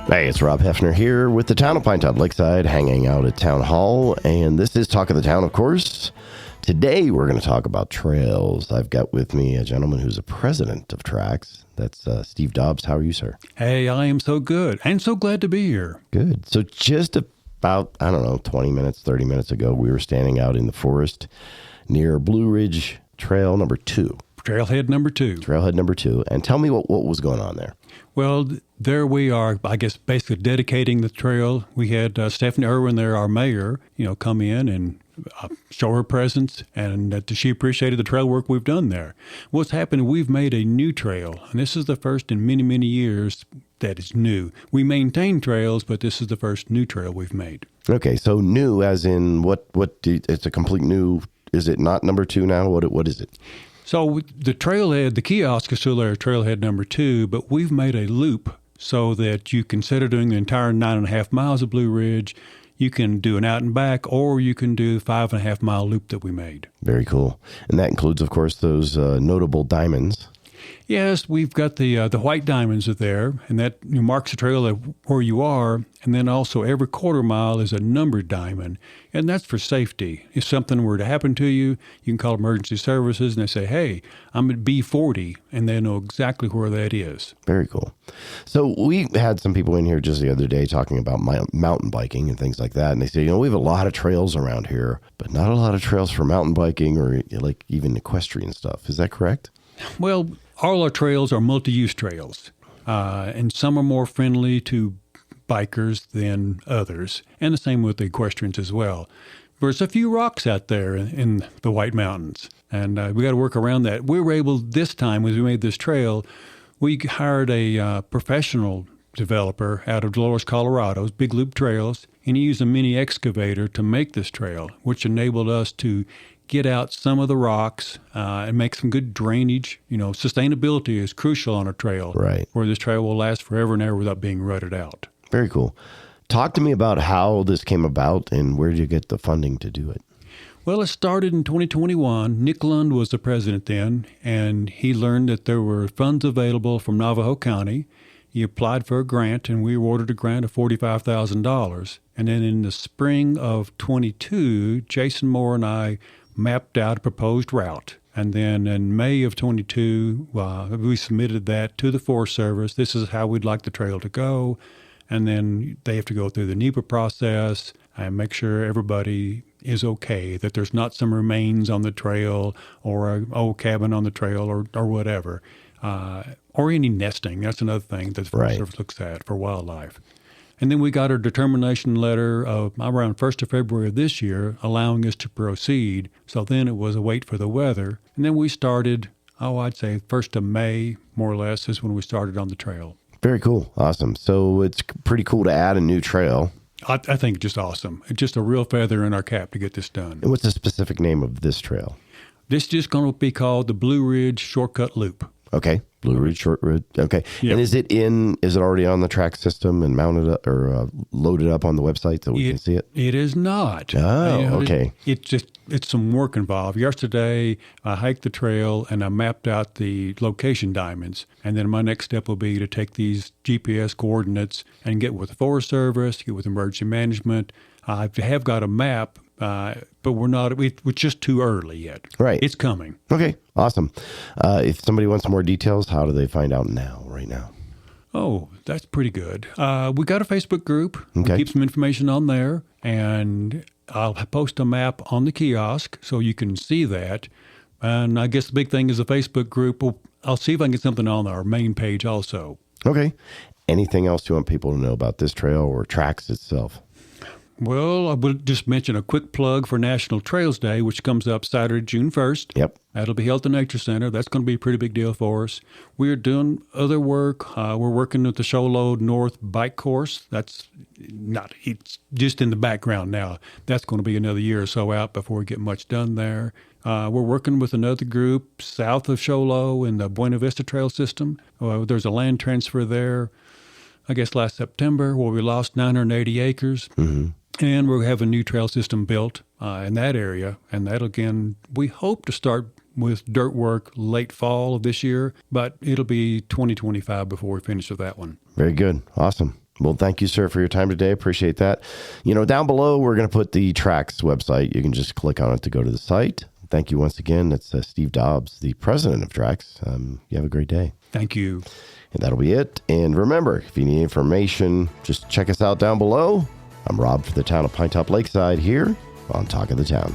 Hey, it's Rob Hefner here with the town of Pinetop-Lakeside, hanging out at Town Hall, and this is Talk of the Town, of course. Today, we're going to talk about trails. I've got with me a gentleman who's a president of Tracks. That's Steve Dobbs. How are you, sir? Hey, I am so good and so glad to be here. Good. So just about, 20 minutes, 30 minutes ago, we were standing out in the forest near Blue Ridge Trail number 2. Trailhead number 2. Trailhead number 2. And tell me what was going on there. Well, there we are, I guess, basically dedicating the trail. We had Stephanie Irwin there, our mayor, come in and show her presence, and that she appreciated the trail work we've done there. What's happened, we've made a new trail, and this is the first in many, many years that is new. We maintain trails, but this is the first new trail we've made. Okay, so new as in it's a complete new, is it not number 2 now? What is it? So the trailhead, the kiosk is still there, trailhead number 2, but we've made a loop so that you can, instead of doing the entire 9.5 miles of Blue Ridge, you can do an out and back, or you can do the 5.5 mile loop that we made. Very cool. And that includes, of course, those notable diamonds. Yes, we've got the white diamonds are there, and that marks the trail where you are. And then also every quarter mile is a numbered diamond, and that's for safety. If something were to happen to you, you can call emergency services, and they say, hey, I'm at B40, and they know exactly where that is. Very cool. So we had some people in here just the other day talking about mountain biking and things like that, and they say, we have a lot of trails around here, but not a lot of trails for mountain biking or like even equestrian stuff. Is that correct? Well, all our trails are multi-use trails, and some are more friendly to bikers than others, and the same with the equestrians as well. There's a few rocks out there in the White Mountains, and we got to work around that. We were able this time, as we made this trail, we hired a professional developer out of Dolores, Colorado, Big Loop Trails, and he used a mini excavator to make this trail, which enabled us to get out some of the rocks and make some good drainage. Sustainability is crucial on a trail, right, where this trail will last forever and ever without being rutted out. Very cool. Talk to me about how this came about and where did you get the funding to do it? Well, it started in 2021. Nick Lund was the president then, and he learned that there were funds available from Navajo County. He applied for a grant, and we awarded a grant of $45,000. And then in the spring of 22, Jason Moore and I mapped out a proposed route. And then in May of 22, we submitted that to the Forest Service. This is how we'd like the trail to go. And then they have to go through the NEPA process and make sure everybody is okay, that there's not some remains on the trail or an old cabin on the trail or whatever, or any nesting. That's another thing that the Forest Service looks at for wildlife. And then we got our determination letter around 1st of February of this year, allowing us to proceed. So then it was a wait for the weather. And then we started, I'd say 1st of May, more or less, is when we started on the trail. Very cool. Awesome. So it's pretty cool to add a new trail. I think just awesome. It's just a real feather in our cap to get this done. And what's the specific name of this trail? This is just going to be called the Blue Ridge Shortcut Loop. Okay. Blue Ridge Short Ridge. Okay. Yep. And is it already on the track system and mounted up or loaded up on the website so we can see it? It is not. Oh, okay. It's some work involved. Yesterday, I hiked the trail and I mapped out the location diamonds. And then my next step will be to take these GPS coordinates and get with the Forest Service, get with emergency management. I have got a map, but we're just too early yet. Right. It's coming. Okay. Awesome. If somebody wants more details, how do they find out right now? Oh, that's pretty good. We got a Facebook group. Okay. We keep some information on there, and I'll post a map on the kiosk so you can see that. And I guess the big thing is the Facebook group. I'll see if I can get something on our main page also. Okay. Anything else you want people to know about this trail or Tracks itself? Well, I would just mention a quick plug for National Trails Day, which comes up Saturday, June 1st. Yep. That'll be held at the Nature Center. That's going to be a pretty big deal for us. We're doing other work. We're working with the Showload North Bike Course. It's just in the background now. That's going to be another year or so out before we get much done there. We're working with another group south of Sholo in the Buena Vista Trail System. There's a land transfer there, I guess last September, where we lost 980 acres. Mm-hmm. And we'll have a new trail system built in that area. And that, again, we hope to start with dirt work late fall of this year, but it'll be 2025 before we finish with that one. Very good. Awesome. Well, thank you, sir, for your time today. Appreciate that. Down below, we're going to put the Trax website. You can just click on it to go to the site. Thank you once again. That's Steve Dobbs, the president of Trax. You have a great day. Thank you. And that'll be it. And remember, if you need information, just check us out down below. I'm Rob for the town of Pinetop-Lakeside here on Talk of the Town.